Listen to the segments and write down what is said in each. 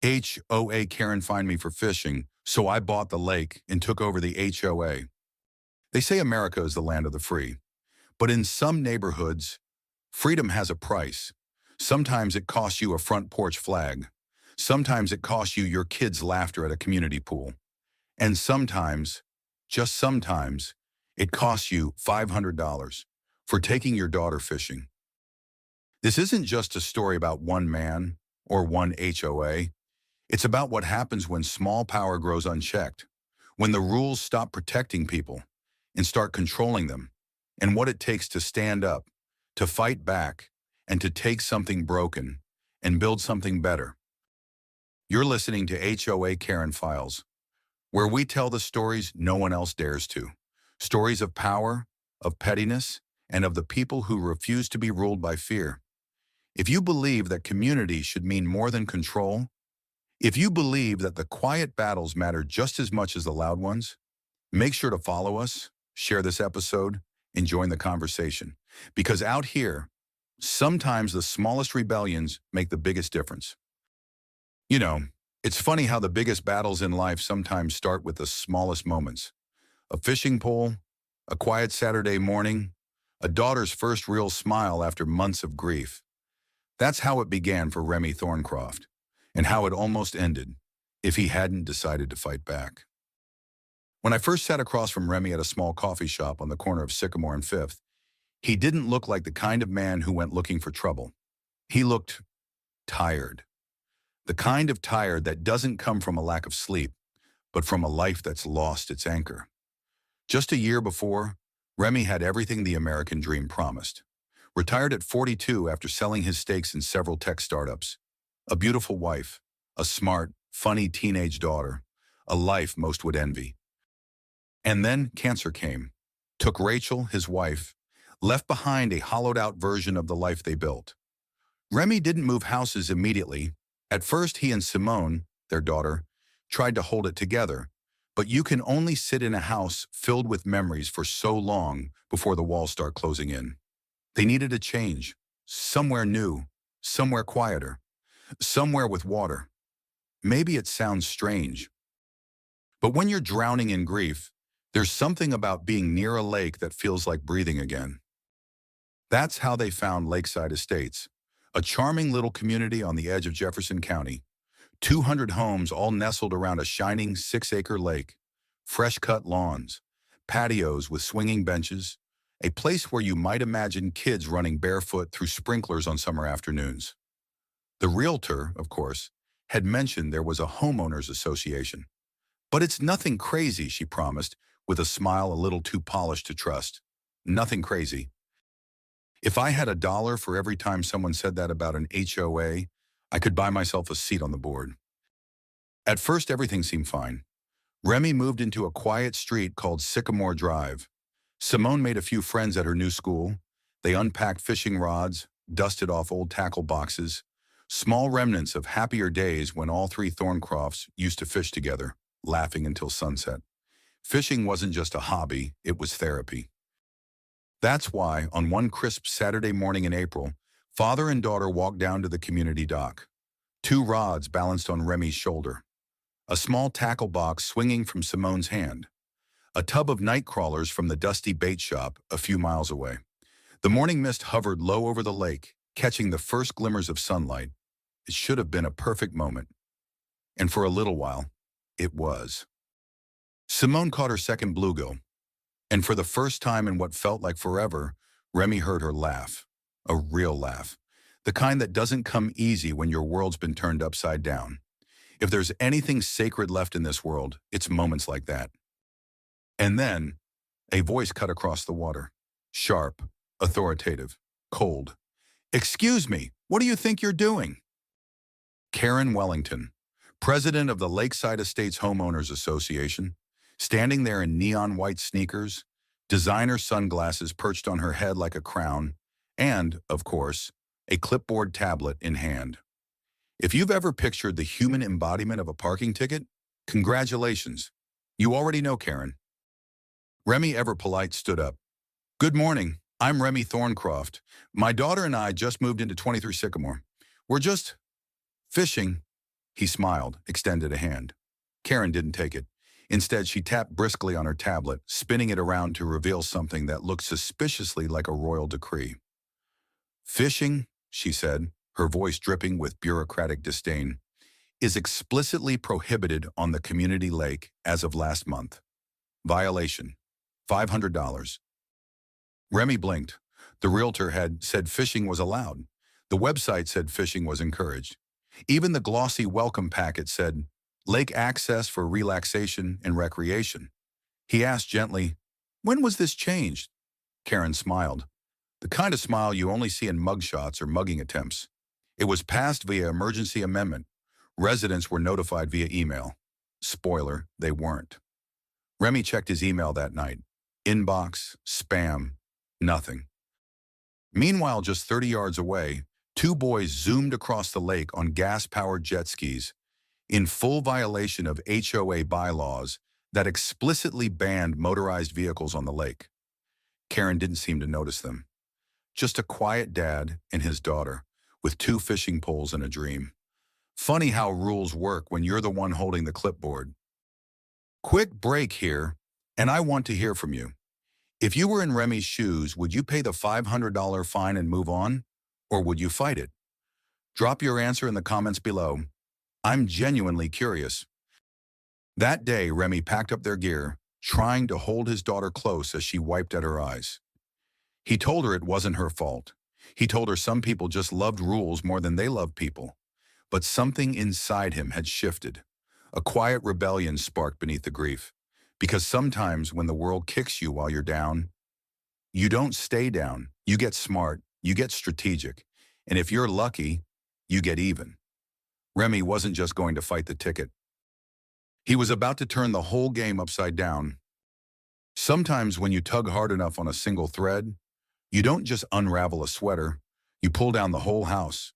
HOA Karen fined me for fishing, so I bought the lake and took over the HOA. They say America is the land of the free, but in some neighborhoods, freedom has a price. Sometimes it costs you a front porch flag. Sometimes it costs you your kids' laughter at a community pool. And sometimes, just sometimes, it costs you $500 for taking your daughter fishing. This isn't just a story about one man or one HOA. It's about what happens when small power grows unchecked, when the rules stop protecting people and start controlling them, and what it takes to stand up, to fight back, and to take something broken and build something better. You're listening to HOA Karen Files, where we tell the stories no one else dares to. Stories of power, of pettiness, and of the people who refuse to be ruled by fear. If you believe that community should mean more than control, if you believe that the quiet battles matter just as much as the loud ones, make sure to follow us, share this episode, and join the conversation. Because out here, sometimes the smallest rebellions make the biggest difference. You know, it's funny how the biggest battles in life sometimes start with the smallest moments. A fishing pole, a quiet Saturday morning, a daughter's first real smile after months of grief. That's how it began for Remy Thorncroft, and how it almost ended if he hadn't decided to fight back. When I first sat across from Remy at a small coffee shop on the corner of Sycamore and Fifth, he didn't look like the kind of man who went looking for trouble. He looked tired. The kind of tired that doesn't come from a lack of sleep, but from a life that's lost its anchor. Just a year before, Remy had everything the American dream promised. Retired at 42 after selling his stakes in several tech startups. A beautiful wife, a smart, funny teenage daughter, a life most would envy. And then cancer came, took Rachel, his wife, left behind a hollowed-out version of the life they built. Remy didn't move houses immediately. At first, he and Simone, their daughter, tried to hold it together, but you can only sit in a house filled with memories for so long before the walls start closing in. They needed a change, somewhere new, somewhere quieter, somewhere with water. Maybe it sounds strange, but when you're drowning in grief, there's something about being near a lake that feels like breathing again. That's how they found Lakeside Estates, a charming little community on the edge of Jefferson County. 200 homes all nestled around a shining 6-acre lake, fresh-cut lawns, patios with swinging benches, a place where you might imagine kids running barefoot through sprinklers on summer afternoons. The realtor, of course, had mentioned there was a homeowners association. But it's nothing crazy, she promised, with a smile a little too polished to trust. Nothing crazy. If I had $1 for every time someone said that about an HOA, I could buy myself a seat on the board. At first, everything seemed fine. Remy moved into a quiet street called Sycamore Drive. Simone made a few friends at her new school. They unpacked fishing rods, dusted off old tackle boxes, small remnants of happier days when all three Thorncrofts used to fish together, laughing until sunset. Fishing wasn't just a hobby, it was therapy. That's why, on one crisp Saturday morning in April, father and daughter walked down to the community dock. 2 rods balanced on Remy's shoulder. A small tackle box swinging from Simone's hand. A tub of night crawlers from the dusty bait shop a few miles away. The morning mist hovered low over the lake, catching the first glimmers of sunlight. It should have been a perfect moment. And for a little while, it was. Simone caught her second bluegill, and for the first time in what felt like forever, Remy heard her laugh. A real laugh. The kind that doesn't come easy when your world's been turned upside down. If there's anything sacred left in this world, it's moments like that. And then, a voice cut across the water. Sharp, authoritative, cold. "Excuse me, what do you think you're doing?" Karen Wellington, president of the Lakeside Estates Homeowners Association, standing there in neon white sneakers, designer sunglasses perched on her head like a crown, and, of course, a clipboard tablet in hand. If you've ever pictured the human embodiment of a parking ticket, congratulations. You already know Karen. Remy, ever polite, stood up. "Good morning. I'm Remy Thorncroft. My daughter and I just moved into 23 Sycamore. We're just fishing." He smiled, extended a hand. Karen didn't take it. Instead, she tapped briskly on her tablet, spinning it around to reveal something that looked suspiciously like a royal decree. "Fishing," she said, her voice dripping with bureaucratic disdain, "is explicitly prohibited on the community lake as of last month. Violation. $500. Remy blinked. The realtor had said fishing was allowed. The website said fishing was encouraged. Even the glossy welcome packet said, "Lake access for relaxation and recreation." He asked gently, "When was this changed?" Karen smiled. The kind of smile you only see in mugshots or mugging attempts. It was passed via emergency amendment. Residents were notified via email. Spoiler, they weren't. Remy checked his email that night. Inbox, spam, nothing. Meanwhile, just 30 yards away, two boys zoomed across the lake on gas-powered jet skis, in full violation of HOA bylaws that explicitly banned motorized vehicles on the lake. Karen didn't seem to notice them. Just a quiet dad and his daughter, with two fishing poles and a dream. Funny how rules work when you're the one holding the clipboard. Quick break here, and I want to hear from you. If you were in Remy's shoes, would you pay the $500 fine and move on? Or would you fight it? Drop your answer in the comments below. I'm genuinely curious. That day, Remy packed up their gear, trying to hold his daughter close as she wiped at her eyes. He told her it wasn't her fault. He told her some people just loved rules more than they loved people. But something inside him had shifted. A quiet rebellion sparked beneath the grief. Because sometimes when the world kicks you while you're down, you don't stay down. You get smart, you get strategic, and if you're lucky, you get even. Remy wasn't just going to fight the ticket. He was about to turn the whole game upside down. Sometimes when you tug hard enough on a single thread, you don't just unravel a sweater, you pull down the whole house.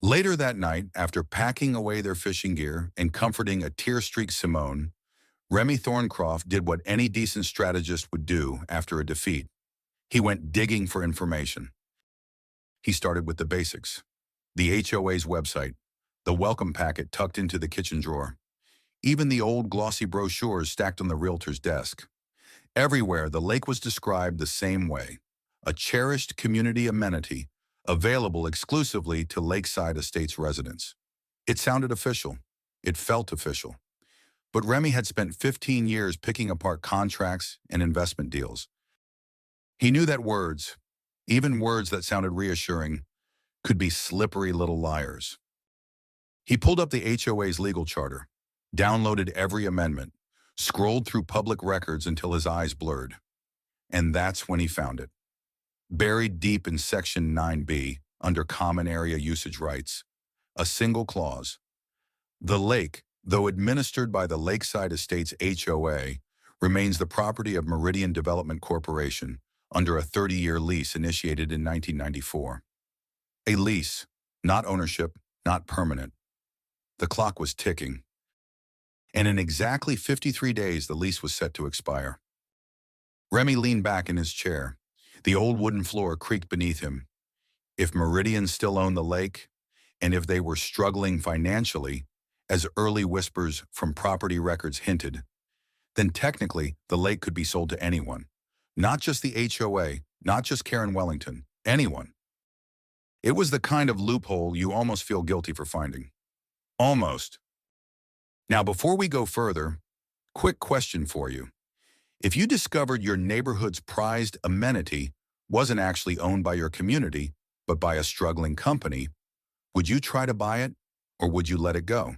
Later that night, after packing away their fishing gear and comforting a tear-streaked Simone, Remy Thorncroft did what any decent strategist would do after a defeat. He went digging for information. He started with the basics. The HOA's website, the welcome packet tucked into the kitchen drawer, even the old glossy brochures stacked on the realtor's desk. Everywhere, the lake was described the same way, a cherished community amenity available exclusively to Lakeside Estates residents. It sounded official. It felt official. But Remy had spent 15 years picking apart contracts and investment deals. He knew that words, even words that sounded reassuring, could be slippery little liars. He pulled up the HOA's legal charter, downloaded every amendment, scrolled through public records until his eyes blurred. And that's when he found it. Buried deep in Section 9B, under Common Area Usage Rights, a single clause. The lake, though administered by the Lakeside Estates HOA, remains the property of Meridian Development Corporation under a 30-year lease initiated in 1994. A lease, not ownership, not permanent. The clock was ticking. And in exactly 53 days, the lease was set to expire. Remy leaned back in his chair. The old wooden floor creaked beneath him. If Meridian still owned the lake, and if they were struggling financially, as early whispers from property records hinted, then technically the lake could be sold to anyone. Not just the HOA, not just Karen Wellington, anyone. It was the kind of loophole you almost feel guilty for finding. Almost. Now, before we go further, quick question for you. If you discovered your neighborhood's prized amenity wasn't actually owned by your community, but by a struggling company, would you try to buy it, or would you let it go?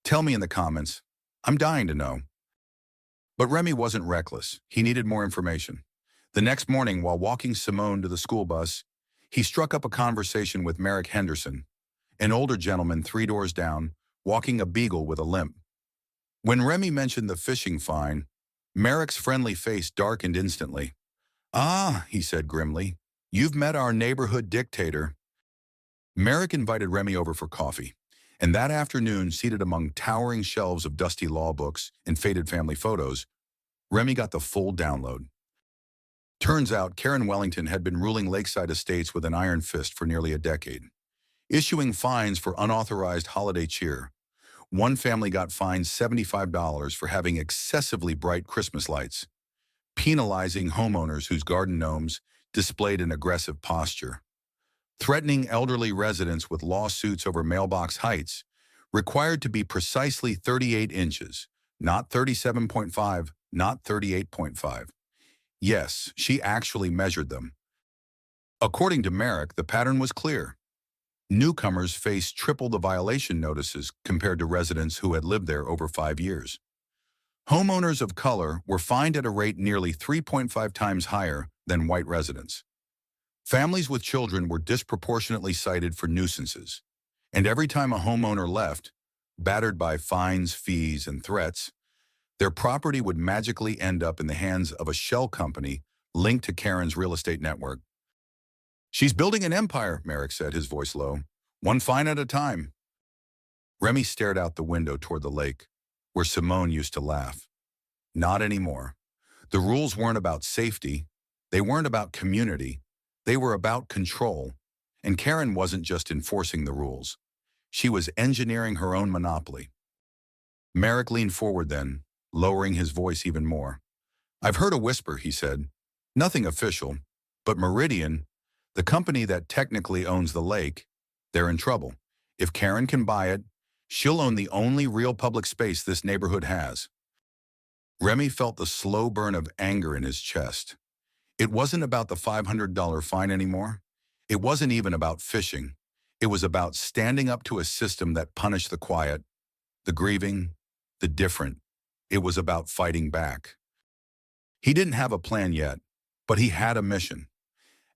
Tell me in the comments. I'm dying to know. But Remy wasn't reckless. He needed more information. The next morning, while walking Simone to the school bus, he struck up a conversation with Merrick Henderson, an older gentleman 3 doors down, walking a beagle with a limp. When Remy mentioned the fishing fine, Merrick's friendly face darkened instantly. "Ah," he said grimly, "you've met our neighborhood dictator." Merrick invited Remy over for coffee, and that afternoon, seated among towering shelves of dusty law books and faded family photos, Remy got the full download. Turns out Karen Wellington had been ruling Lakeside Estates with an iron fist for nearly a decade. issuing fines for unauthorized holiday cheer. One family got fined $75 for having excessively bright Christmas lights, penalizing homeowners whose garden gnomes displayed an aggressive posture, threatening elderly residents with lawsuits over mailbox heights, required to be precisely 38 inches, not 37.5, not 38.5. Yes, she actually measured them. According to Merrick, the pattern was clear. Newcomers faced triple the violation notices compared to residents who had lived there over 5 years. Homeowners of color were fined at a rate nearly 3.5 times higher than white residents. Families with children were disproportionately cited for nuisances, and every time a homeowner left, battered by fines, fees, and threats, their property would magically end up in the hands of a shell company linked to Karen's real estate network. "She's building an empire," Merrick said, his voice low. "One fine at a time." Remy stared out the window toward the lake, where Simone used to laugh. Not anymore. The rules weren't about safety. They weren't about community. They were about control. And Karen wasn't just enforcing the rules. She was engineering her own monopoly. Merrick leaned forward then, lowering his voice even more. "I've heard a whisper," he said. "Nothing official, but Meridian, the company that technically owns the lake, they're in trouble. If Karen can buy it, she'll own the only real public space this neighborhood has." Remy felt the slow burn of anger in his chest. It wasn't about the $500 fine anymore. It wasn't even about fishing. It was about standing up to a system that punished the quiet, the grieving, the different. It was about fighting back. He didn't have a plan yet, but he had a mission.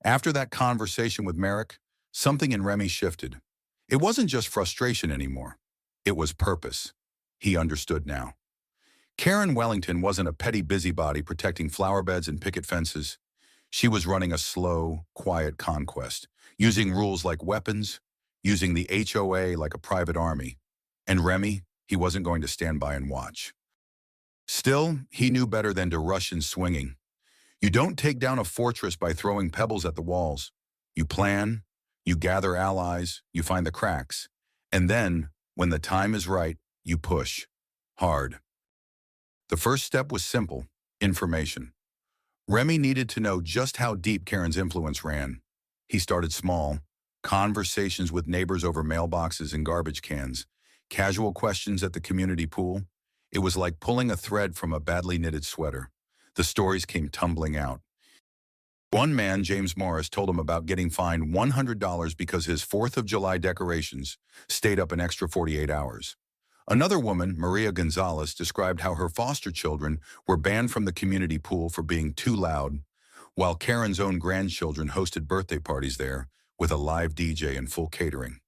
After that conversation with Merrick, something in Remy shifted. It wasn't just frustration anymore. It was purpose. He understood now. Karen Wellington wasn't a petty busybody protecting flower beds and picket fences. She was running a slow, quiet conquest, using rules like weapons, using the HOA like a private army. And Remy, he wasn't going to stand by and watch. Still, he knew better than to rush in swinging. You don't take down a fortress by throwing pebbles at the walls. You plan, you gather allies, you find the cracks. And then, when the time is right, you push. Hard. The first step was simple: information. Remy needed to know just how deep Karen's influence ran. He started small: conversations with neighbors over mailboxes and garbage cans, casual questions at the community pool. It was like pulling a thread from a badly knitted sweater. The stories came tumbling out. One man, James Morris, told him about getting fined $100 because his 4th of July decorations stayed up an extra 48 hours. Another woman, Maria Gonzalez, described how her foster children were banned from the community pool for being too loud, while Karen's own grandchildren hosted birthday parties there with a live DJ and full catering.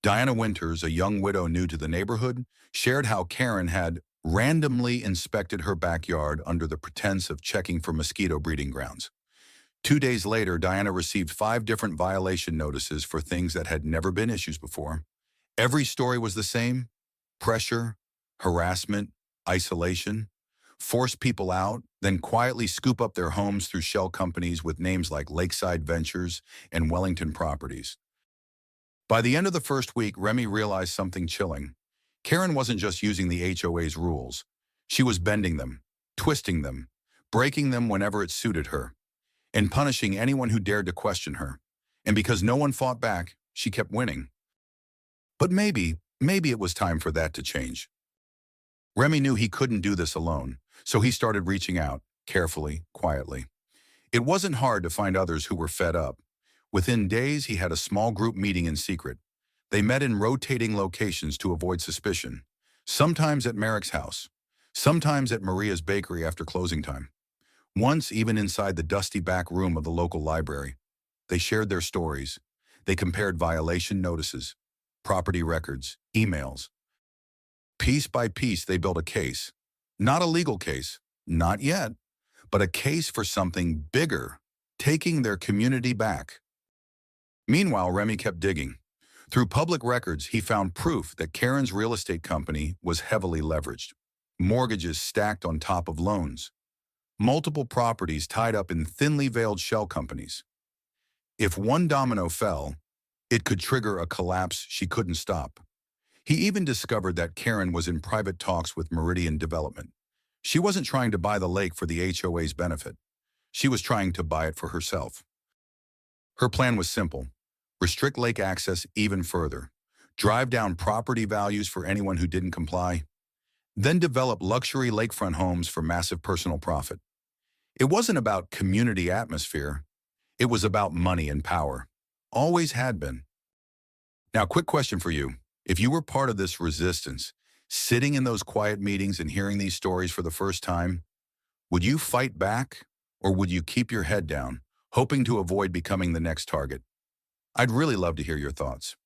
Diana Winters, a young widow new to the neighborhood, shared how Karen had randomly inspected her backyard under the pretense of checking for mosquito breeding grounds. 2 days later, Diana received 5 different violation notices for things that had never been issues before. Every story was the same: pressure, harassment, isolation, force people out, then quietly scoop up their homes through shell companies with names like Lakeside Ventures and Wellington Properties. By the end of the first week, Remy realized something chilling. Karen wasn't just using the HOA's rules. She was bending them, twisting them, breaking them whenever it suited her, and punishing anyone who dared to question her. And because no one fought back, she kept winning. But maybe it was time for that to change. Remy knew he couldn't do this alone, so he started reaching out, carefully, quietly. It wasn't hard to find others who were fed up. Within days, he had a small group meeting in secret. They met in rotating locations to avoid suspicion, sometimes at Merrick's house, sometimes at Maria's bakery after closing time, once even inside the dusty back room of the local library. They shared their stories. They compared violation notices, property records, emails. Piece by piece, they built a case. Not a legal case, not yet, but a case for something bigger, taking their community back. Meanwhile, Remy kept digging. Through public records, he found proof that Karen's real estate company was heavily leveraged. Mortgages stacked on top of loans. Multiple properties tied up in thinly veiled shell companies. If one domino fell, It could trigger a collapse she couldn't stop. He even discovered that Karen was in private talks with Meridian Development. She wasn't trying to buy the lake for the HOA's benefit. She was trying to buy it for herself. Her plan was simple: restrict lake access even further, drive down property values for anyone who didn't comply, then develop luxury lakefront homes for massive personal profit. It wasn't about community atmosphere. It was about money and power. Always had been. Now, quick question for you. If you were part of this resistance, sitting in those quiet meetings and hearing these stories for the first time, would you fight back or would you keep your head down, hoping to avoid becoming the next target? I'd really love to hear your thoughts.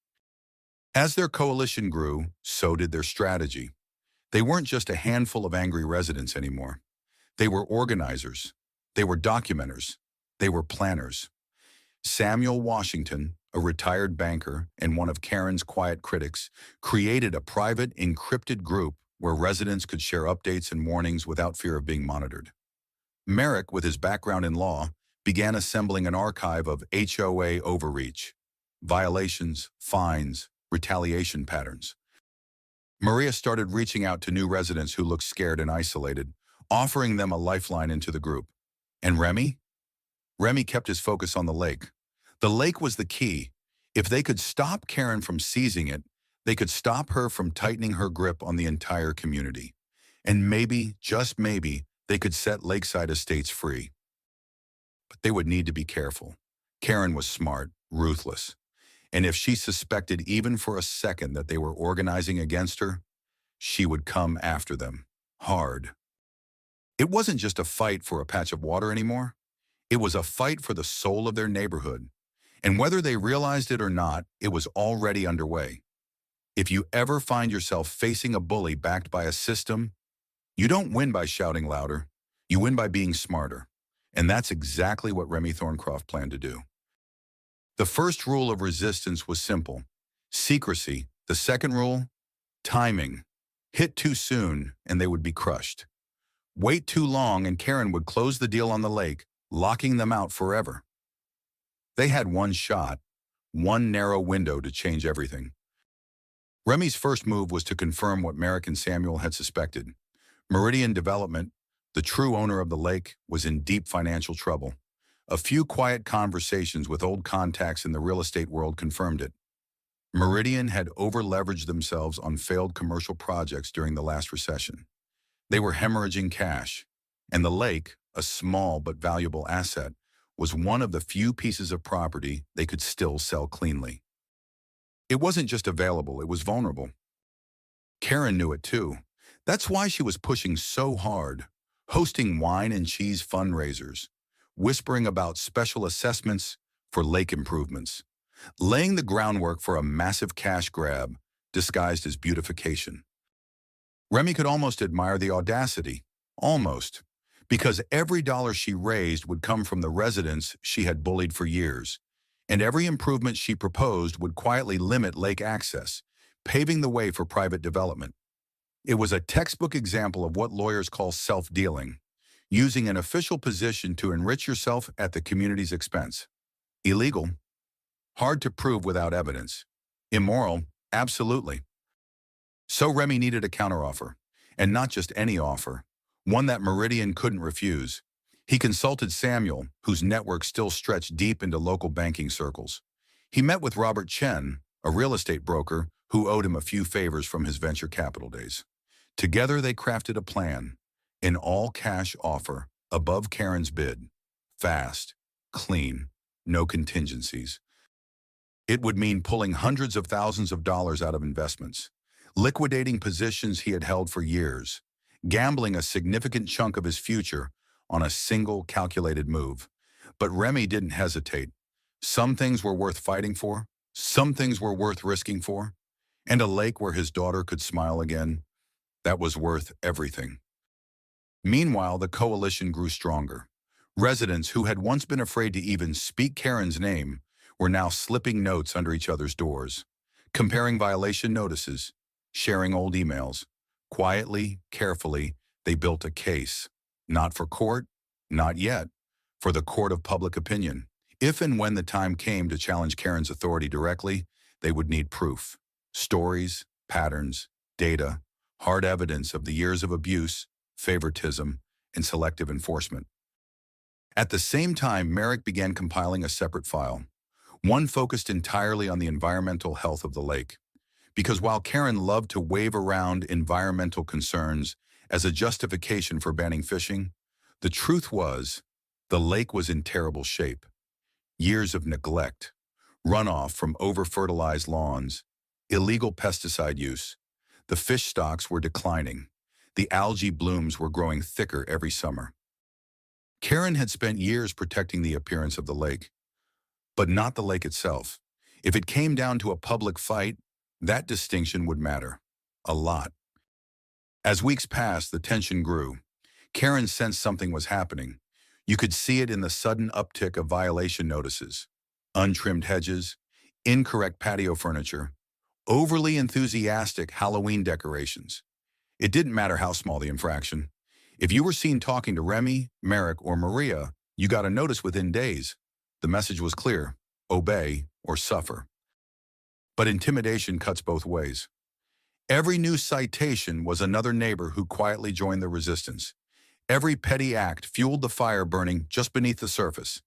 As their coalition grew, so did their strategy. They weren't just a handful of angry residents anymore. They were organizers. They were documenters. They were planners. Samuel Washington, a retired banker and one of Karen's quiet critics, created a private, encrypted group where residents could share updates and warnings without fear of being monitored. Merrick, with his background in law, began assembling an archive of HOA overreach, violations, fines, retaliation patterns. Maria started reaching out to new residents who looked scared and isolated, offering them a lifeline into the group. And Remy? Remy kept his focus on the lake. The lake was the key. If they could stop Karen from seizing it, they could stop her from tightening her grip on the entire community. And maybe, just maybe, they could set Lakeside Estates free. But they would need to be careful. Karen was smart, ruthless. And if she suspected even for a second that they were organizing against her, she would come after them, hard. It wasn't just a fight for a patch of water anymore. It was a fight for the soul of their neighborhood. And whether they realized it or not, it was already underway. If you ever find yourself facing a bully backed by a system, you don't win by shouting louder. You win by being smarter. And that's exactly what Remy Thorncroft planned to do. The first rule of resistance was simple: secrecy. The second rule: timing. Hit too soon, and they would be crushed. Wait too long, and Karen would close the deal on the lake, locking them out forever. They had one shot, one narrow window to change everything. Remy's first move was to confirm what Merrick and Samuel had suspected. Meridian Development, the true owner of the lake, was in deep financial trouble. A few quiet conversations with old contacts in the real estate world confirmed it. Meridian had over-leveraged themselves on failed commercial projects during the last recession. They were hemorrhaging cash, and the lake, a small but valuable asset, was one of the few pieces of property they could still sell cleanly. It wasn't just available, it was vulnerable. Karen knew it too. That's why she was pushing so hard, hosting wine and cheese fundraisers, whispering about special assessments for lake improvements, laying the groundwork for a massive cash grab disguised as beautification. Remy could almost admire the audacity, almost, because every dollar she raised would come from the residents she had bullied for years, and every improvement she proposed would quietly limit lake access, paving the way for private development. It was a textbook example of what lawyers call self-dealing, using an official position to enrich yourself at the community's expense. Illegal. Hard to prove without evidence. Immoral. Absolutely. So Remy needed a counteroffer, and not just any offer, one that Meridian couldn't refuse. He consulted Samuel, whose network still stretched deep into local banking circles. He met with Robert Chen, a real estate broker who owed him a few favors from his venture capital days. Together they crafted a plan, an all-cash offer, above Karen's bid. Fast, clean, no contingencies. It would mean pulling hundreds of thousands of dollars out of investments, liquidating positions he had held for years, gambling a significant chunk of his future on a single calculated move. But Remy didn't hesitate. Some things were worth fighting for, some things were worth risking for, and a lake where his daughter could smile again, that was worth everything. Meanwhile, the coalition grew stronger. Residents who had once been afraid to even speak Karen's name were now slipping notes under each other's doors, comparing violation notices, sharing old emails. Quietly, carefully, they built a case, not for court, not yet, for the court of public opinion. If and when the time came to challenge Karen's authority directly, they would need proof. Stories, patterns, data, hard evidence of the years of abuse, favoritism, and selective enforcement. At the same time, Merrick began compiling a separate file, one focused entirely on the environmental health of the lake. Because while Karen loved to wave around environmental concerns as a justification for banning fishing, the truth was the lake was in terrible shape. Years of neglect, runoff from over-fertilized lawns, illegal pesticide use. The fish stocks were declining. The algae blooms were growing thicker every summer. Karen had spent years protecting the appearance of the lake, but not the lake itself. If it came down to a public fight, that distinction would matter. A lot. As weeks passed, the tension grew. Karen sensed something was happening. You could see it in the sudden uptick of violation notices, untrimmed hedges, incorrect patio furniture, overly enthusiastic Halloween decorations. It didn't matter how small the infraction. If you were seen talking to Remy, Merrick, or Maria, you got a notice within days. The message was clear: obey or suffer. But intimidation cuts both ways. Every new citation was another neighbor who quietly joined the resistance. Every petty act fueled the fire burning just beneath the surface.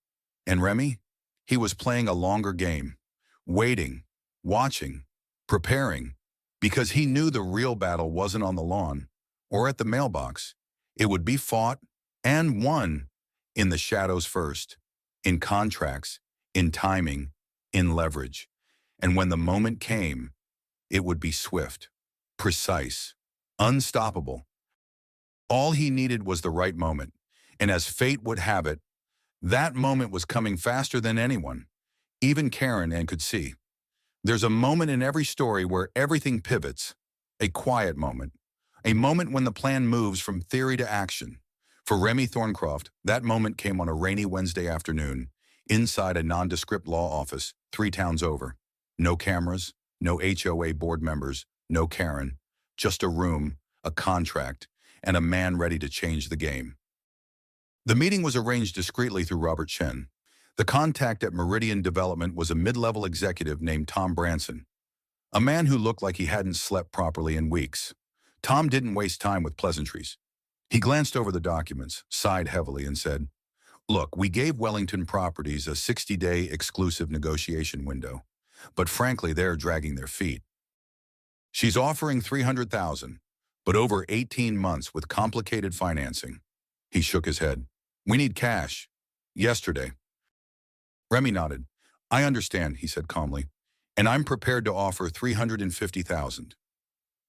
And Remy? He was playing a longer game, waiting, watching, preparing, because he knew the real battle wasn't on the lawn or at the mailbox. It would be fought and won in the shadows first, in contracts, in timing, in leverage. And when the moment came, it would be swift, precise, unstoppable. All he needed was the right moment, and as fate would have it, that moment was coming faster than anyone, even Karen could see. There's a moment in every story where everything pivots, a quiet moment, a moment when the plan moves from theory to action. For Remy Thorncroft, that moment came on a rainy Wednesday afternoon, inside a nondescript law office 3 towns over. No cameras, no HOA board members, no Karen, just a room, a contract, and a man ready to change the game. The meeting was arranged discreetly through Robert Chen. The contact at Meridian Development was a mid-level executive named Tom Branson, a man who looked like he hadn't slept properly in weeks. Tom didn't waste time with pleasantries. He glanced over the documents, sighed heavily, and said, "Look, we gave Wellington Properties a 60-day exclusive negotiation window, but frankly, they're dragging their feet. She's offering $300,000, but over 18 months with complicated financing." He shook his head. "We need cash. Yesterday." Remy nodded. "I understand," he said calmly, "and I'm prepared to offer $350,000.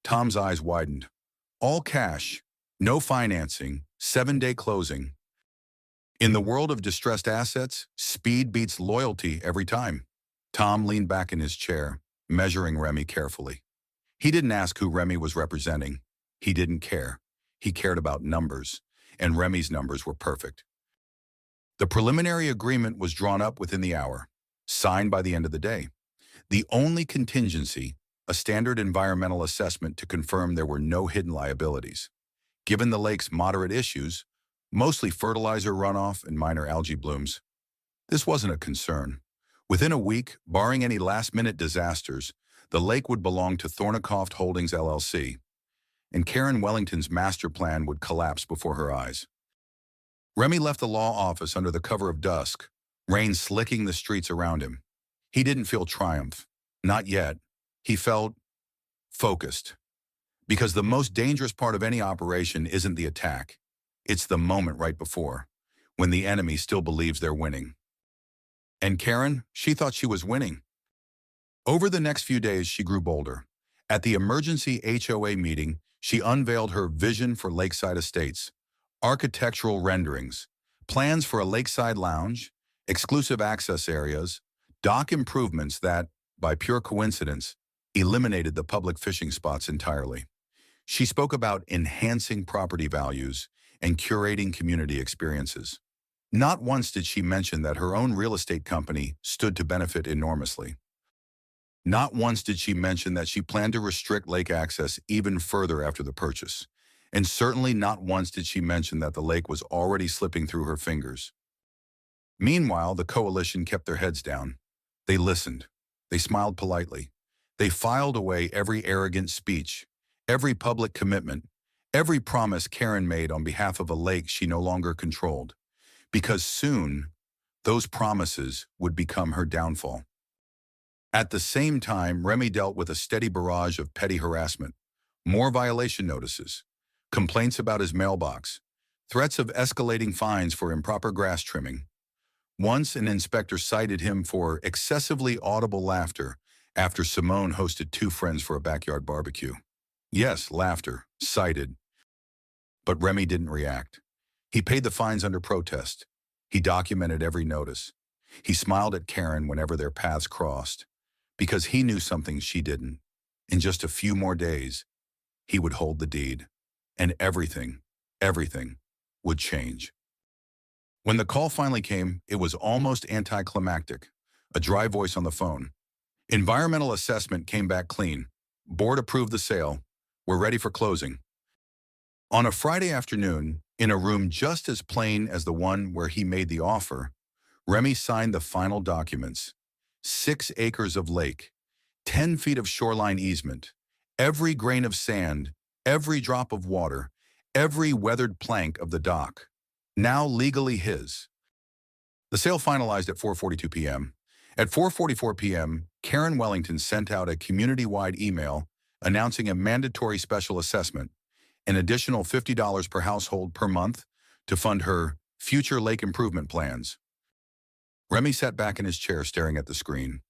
Tom's eyes widened. "All cash, no financing, 7-day closing. In the world of distressed assets, speed beats loyalty every time." Tom leaned back in his chair, measuring Remy carefully. He didn't ask who Remy was representing. He didn't care. He cared about numbers, and Remy's numbers were perfect. The preliminary agreement was drawn up within the hour, signed by the end of the day. The only contingency, a standard environmental assessment to confirm there were no hidden liabilities. Given the lake's moderate issues, mostly fertilizer runoff and minor algae blooms, this wasn't a concern. Within a week, barring any last-minute disasters, the lake would belong to Thornycroft Holdings LLC, and Karen Wellington's master plan would collapse before her eyes. Remy left the law office under the cover of dusk, rain slicking the streets around him. He didn't feel triumph. Not yet. He felt focused. Because the most dangerous part of any operation isn't the attack. It's the moment right before, when the enemy still believes they're winning. And Karen, she thought she was winning. Over the next few days, she grew bolder. At the emergency HOA meeting, she unveiled her vision for lakeside estates, architectural renderings, plans for a lakeside lounge, exclusive access areas, dock improvements that, by pure coincidence, eliminated the public fishing spots entirely. She spoke about enhancing property values and curating community experiences. Not once did she mention that her own real estate company stood to benefit enormously. Not once did she mention that she planned to restrict lake access even further after the purchase. And certainly not once did she mention that the lake was already slipping through her fingers. Meanwhile, the coalition kept their heads down. They listened. They smiled politely. They filed away every arrogant speech, every public commitment, every promise Karen made on behalf of a lake she no longer controlled. Because soon, those promises would become her downfall. At the same time, Remy dealt with a steady barrage of petty harassment, more violation notices, complaints about his mailbox, threats of escalating fines for improper grass trimming. Once, an inspector cited him for excessively audible laughter after Simone hosted two friends for a backyard barbecue. Yes, laughter, cited. But Remy didn't react. He paid the fines under protest. He documented every notice. He smiled at Karen whenever their paths crossed, because he knew something she didn't. In just a few more days, he would hold the deed, and everything would change. When the call finally came, it was almost anticlimactic. A dry voice on the phone. Environmental assessment came back clean. Board approved the sale. We're ready for closing. On a Friday afternoon, in a room just as plain as the one where he made the offer, Remy signed the final documents. 6 acres of lake, 10 feet of shoreline easement, every grain of sand, every drop of water, every weathered plank of the dock, now legally his. The sale finalized at 4:42 p.m. At 4:44 p.m., Karen Wellington sent out a community-wide email announcing a mandatory special assessment, an additional $50 per household per month to fund her future lake improvement plans. Remy sat back in his chair staring at the screen.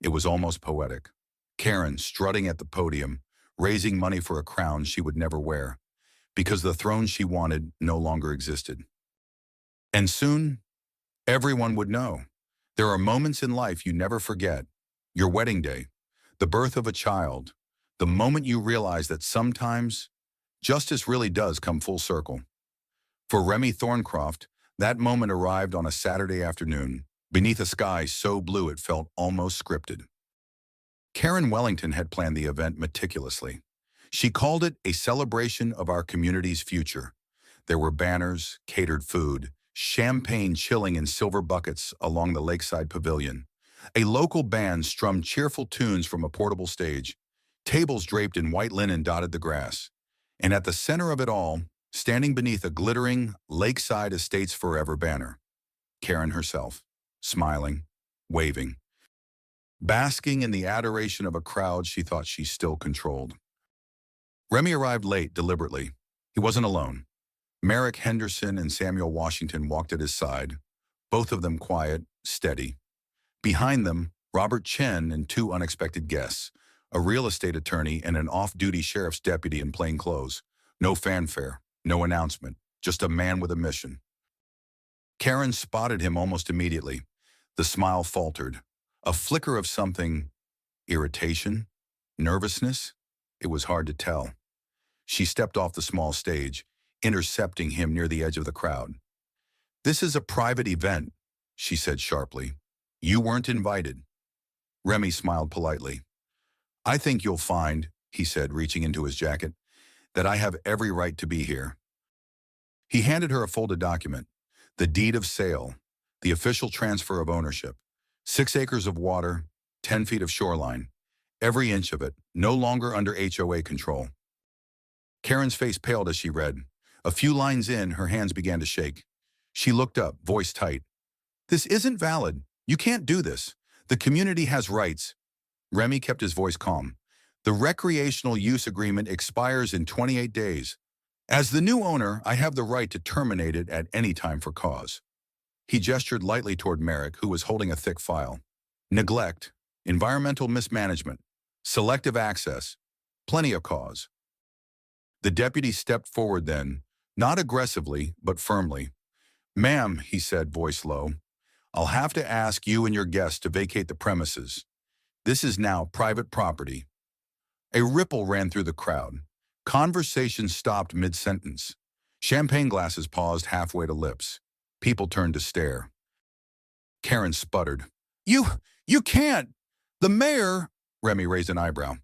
It was almost poetic. Karen strutting at the podium, raising money for a crown she would never wear, because the throne she wanted no longer existed. And soon, everyone would know. There are moments in life you never forget. Your wedding day, the birth of a child, the moment you realize that sometimes justice really does come full circle. For Remy Thorncroft, that moment arrived on a Saturday afternoon, beneath a sky so blue it felt almost scripted. Karen Wellington had planned the event meticulously. She called it a celebration of our community's future. There were banners, catered food, champagne chilling in silver buckets along the lakeside pavilion. A local band strummed cheerful tunes from a portable stage. Tables draped in white linen dotted the grass. And at the center of it all, standing beneath a glittering Lakeside Estates Forever banner, Karen herself, smiling, waving, basking in the adoration of a crowd she thought she still controlled. Remy arrived late, deliberately. He wasn't alone. Merrick Henderson and Samuel Washington walked at his side, both of them quiet, steady. Behind them, Robert Chen and 2 unexpected guests, a real estate attorney and an off-duty sheriff's deputy in plain clothes. No fanfare, no announcement, just a man with a mission. Karen spotted him almost immediately. The smile faltered. A flicker of something, irritation, nervousness. It was hard to tell. She stepped off the small stage, intercepting him near the edge of the crowd. "This is a private event," she said sharply. "You weren't invited." Remy smiled politely. "I think you'll find," he said, reaching into his jacket, "that I have every right to be here." He handed her a folded document, the deed of sale, the official transfer of ownership. 6 acres of water, 10 feet of shoreline, every inch of it, no longer under HOA control. Karen's face paled as she read. A few lines in, her hands began to shake. She looked up, voice tight. "This isn't valid. You can't do this. The community has rights." Remy kept his voice calm. "The recreational use agreement expires in 28 days. As the new owner, I have the right to terminate it at any time for cause." He gestured lightly toward Merrick, who was holding a thick file. "Neglect, environmental mismanagement, selective access, plenty of cause." The deputy stepped forward then, not aggressively, but firmly. "Ma'am," he said, voice low, "I'll have to ask you and your guests to vacate the premises. This is now private property." A ripple ran through the crowd. Conversation stopped mid-sentence. Champagne glasses paused halfway to lips. People turned to stare. Karen sputtered. You can't! The mayor—" Remy raised an eyebrow.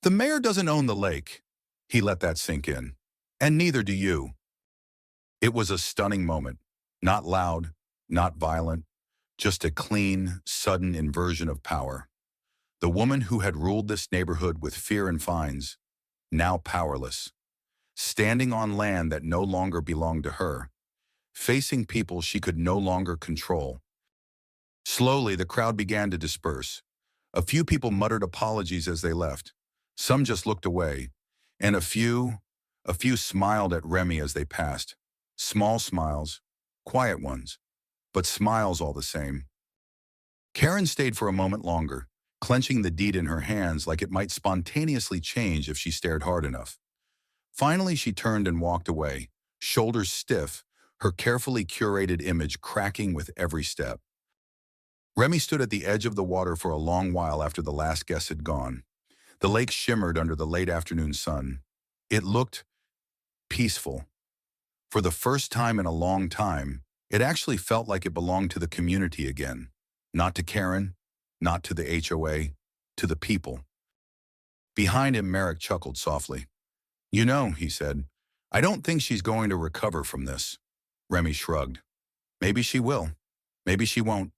"The mayor doesn't own the lake." He let that sink in. "And neither do you." It was a stunning moment. Not loud, not violent, just a clean, sudden inversion of power. The woman who had ruled this neighborhood with fear and fines, now powerless, standing on land that no longer belonged to her, facing people she could no longer control. Slowly, the crowd began to disperse. A few people muttered apologies as they left. Some just looked away, and a few smiled at Remy as they passed. Small smiles, quiet ones, but smiles all the same. Karen stayed for a moment longer, clenching the deed in her hands like it might spontaneously change if she stared hard enough. Finally, she turned and walked away, shoulders stiff, her carefully curated image cracking with every step. Remy stood at the edge of the water for a long while after the last guest had gone. The lake shimmered under the late afternoon sun. It looked peaceful. For the first time in a long time, it actually felt like it belonged to the community again. Not to Karen, not to the HOA, to the people. Behind him, Merrick chuckled softly. "You know," he said, "I don't think she's going to recover from this." Remy shrugged. "Maybe she will. Maybe she won't."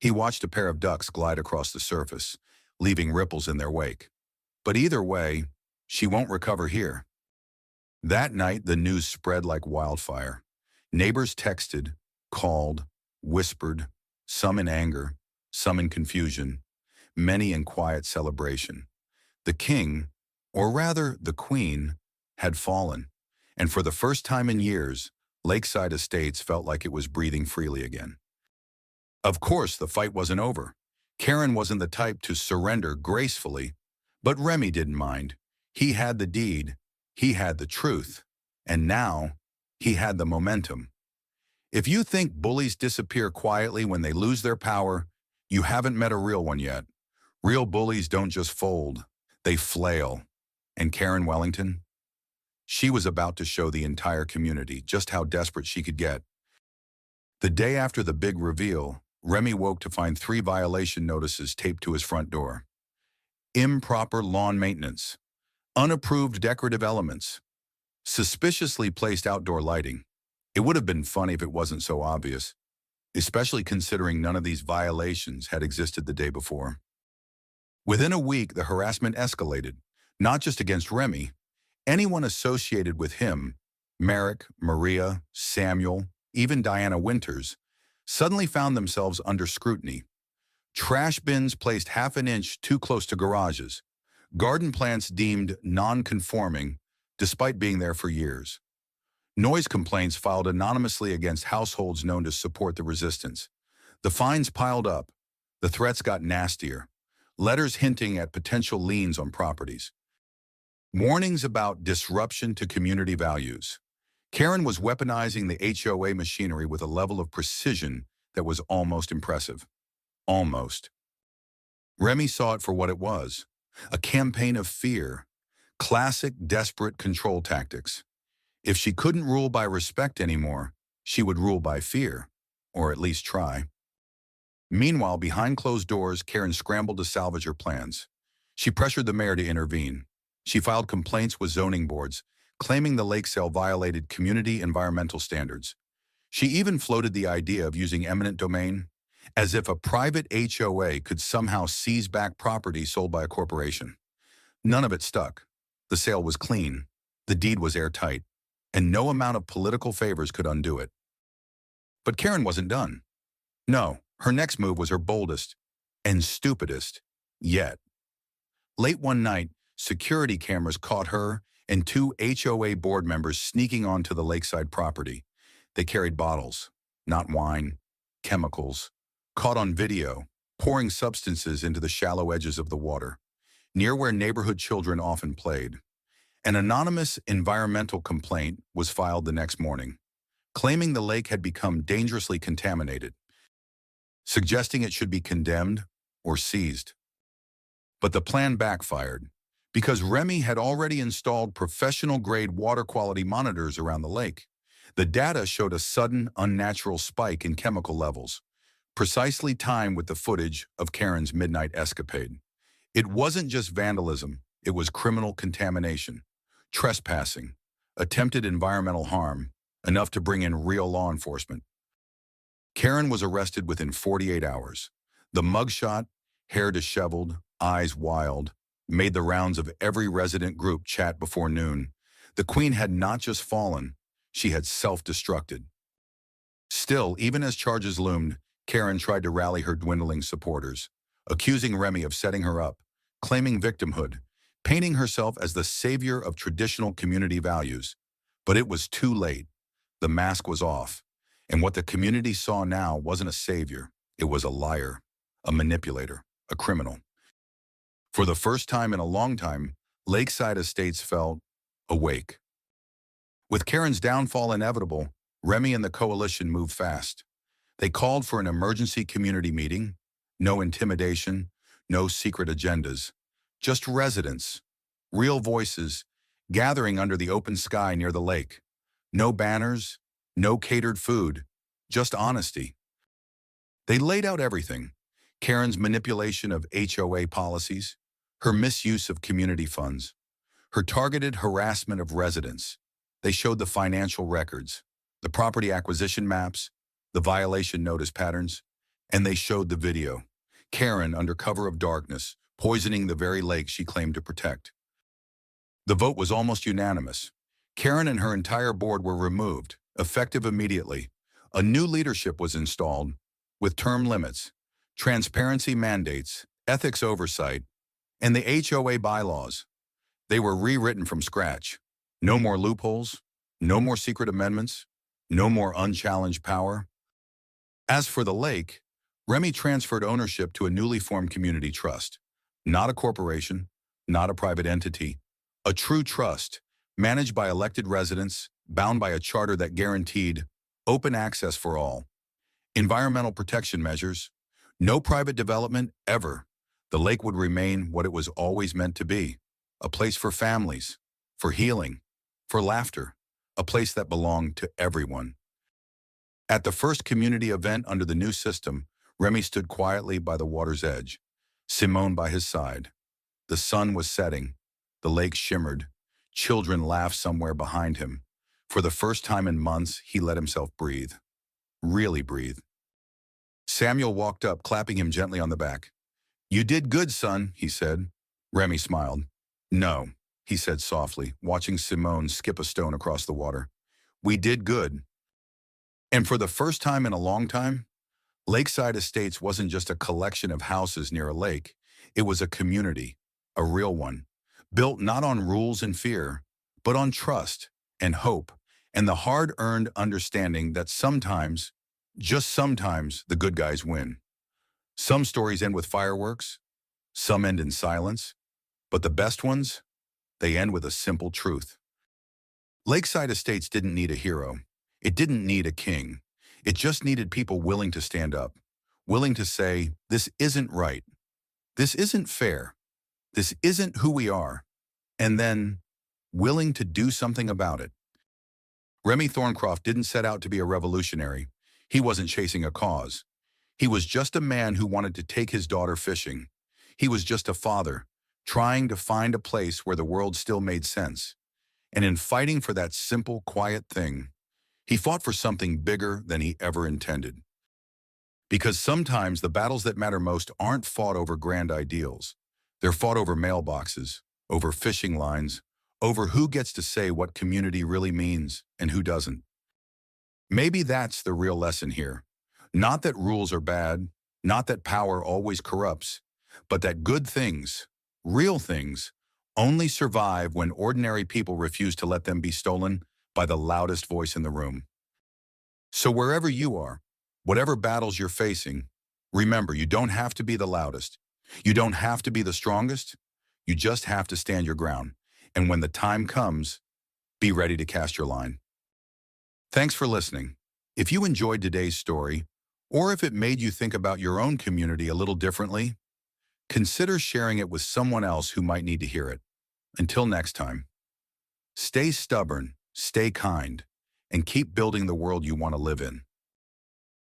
He watched a pair of ducks glide across the surface, leaving ripples in their wake. But either way, she won't recover here. That night, the news spread like wildfire. Neighbors texted, called, whispered, some in anger, some in confusion, many in quiet celebration. The king, or rather the queen, had fallen, and for the first time in years, Lakeside Estates felt like it was breathing freely again. Of course, the fight wasn't over. Karen wasn't the type to surrender gracefully, but Remy didn't mind. He had the deed, he had the truth, and now he had the momentum. If you think bullies disappear quietly when they lose their power, you haven't met a real one yet. Real bullies don't just fold, they flail. And Karen Wellington? She was about to show the entire community just how desperate she could get. The day after the big reveal, Remy woke to find 3 violation notices taped to his front door. Improper lawn maintenance, unapproved decorative elements, suspiciously placed outdoor lighting. It would have been funny if it wasn't so obvious, especially considering none of these violations had existed the day before. Within a week, the harassment escalated, not just against Remy. Anyone associated with him, Merrick, Maria, Samuel, even Diana Winters, suddenly found themselves under scrutiny. Trash bins placed half an inch too close to garages. Garden plants deemed non-conforming, despite being there for years. Noise complaints filed anonymously against households known to support the resistance. The fines piled up. The threats got nastier. Letters hinting at potential liens on properties. Warnings about disruption to community values. Karen was weaponizing the HOA machinery with a level of precision that was almost impressive. Almost. Remy saw it for what it was, a campaign of fear, classic desperate control tactics. If she couldn't rule by respect anymore, she would rule by fear, or at least try. Meanwhile, behind closed doors, Karen scrambled to salvage her plans. She pressured the mayor to intervene. She filed complaints with zoning boards, claiming the lake sale violated community environmental standards. She even floated the idea of using eminent domain, as if a private HOA could somehow seize back property sold by a corporation. None of it stuck. The sale was clean, the deed was airtight, and no amount of political favors could undo it. But Karen wasn't done. No, her next move was her boldest and stupidest yet. Late one night, security cameras caught her and 2 HOA board members sneaking onto the lakeside property. They carried bottles, not wine, chemicals, caught on video, pouring substances into the shallow edges of the water, near where neighborhood children often played. An anonymous environmental complaint was filed the next morning, claiming the lake had become dangerously contaminated, suggesting it should be condemned or seized. But the plan backfired, because Remy had already installed professional-grade water quality monitors around the lake. The data showed a sudden, unnatural spike in chemical levels, precisely timed with the footage of Karen's midnight escapade. It wasn't just vandalism, it was criminal contamination, trespassing, attempted environmental harm, enough to bring in real law enforcement. Karen was arrested within 48 hours. The mugshot, hair disheveled, eyes wild, made the rounds of every resident group chat before noon. The Queen had not just fallen, she had self-destructed. Still, even as charges loomed, Karen tried to rally her dwindling supporters, accusing Remy of setting her up, claiming victimhood, painting herself as the savior of traditional community values. But it was too late. The mask was off, and what the community saw now wasn't a savior. It was a liar, a manipulator, a criminal. For the first time in a long time, Lakeside Estates felt awake. With Karen's downfall inevitable, Remy and the coalition moved fast. They called for an emergency community meeting. No intimidation, no secret agendas. Just residents, real voices, gathering under the open sky near the lake. No banners, no catered food, just honesty. They laid out everything. Karen's manipulation of HOA policies, her misuse of community funds, her targeted harassment of residents. They showed the financial records, the property acquisition maps, the violation notice patterns, and they showed the video. Karen, under cover of darkness, poisoning the very lake she claimed to protect. The vote was almost unanimous. Karen and her entire board were removed, effective immediately. A new leadership was installed, with term limits, transparency mandates, ethics oversight, and the HOA bylaws. They were rewritten from scratch. No more loopholes, no more secret amendments, no more unchallenged power. As for the lake, Remy transferred ownership to a newly formed community trust. Not a corporation, not a private entity, a true trust, managed by elected residents, bound by a charter that guaranteed open access for all. Environmental protection measures, no private development ever. The lake would remain what it was always meant to be, a place for families, for healing, for laughter, a place that belonged to everyone. At the first community event under the new system, Remy stood quietly by the water's edge, Simone by his side. The sun was setting, the lake shimmered, children laughed somewhere behind him. For the first time in months, he let himself breathe. Really breathe. Samuel walked up, clapping him gently on the back. "You did good, son," he said. Remy smiled. "No," he said softly, watching Simone skip a stone across the water. "We did good." And for the first time in a long time, Lakeside Estates wasn't just a collection of houses near a lake. It was a community, a real one, built not on rules and fear, but on trust and hope and the hard-earned understanding that sometimes, just sometimes, the good guys win. Some stories end with fireworks, some end in silence, but the best ones, they end with a simple truth. Lakeside Estates didn't need a hero. It didn't need a king. It just needed people willing to stand up, willing to say, "This isn't right. This isn't fair. This isn't who we are." And then, willing to do something about it. Remy Thorncroft didn't set out to be a revolutionary. He wasn't chasing a cause. He was just a man who wanted to take his daughter fishing. He was just a father, trying to find a place where the world still made sense. And in fighting for that simple, quiet thing, he fought for something bigger than he ever intended. Because sometimes the battles that matter most aren't fought over grand ideals. They're fought over mailboxes, over fishing lines, over who gets to say what community really means and who doesn't. Maybe that's the real lesson here. Not that rules are bad, not that power always corrupts, but that good things, real things, only survive when ordinary people refuse to let them be stolen by the loudest voice in the room. So wherever you are, whatever battles you're facing, remember, you don't have to be the loudest. You don't have to be the strongest. You just have to stand your ground. And when the time comes, be ready to cast your line. Thanks for listening. If you enjoyed today's story, or if it made you think about your own community a little differently, consider sharing it with someone else who might need to hear it. Until next time, stay stubborn, stay kind, and keep building the world you want to live in.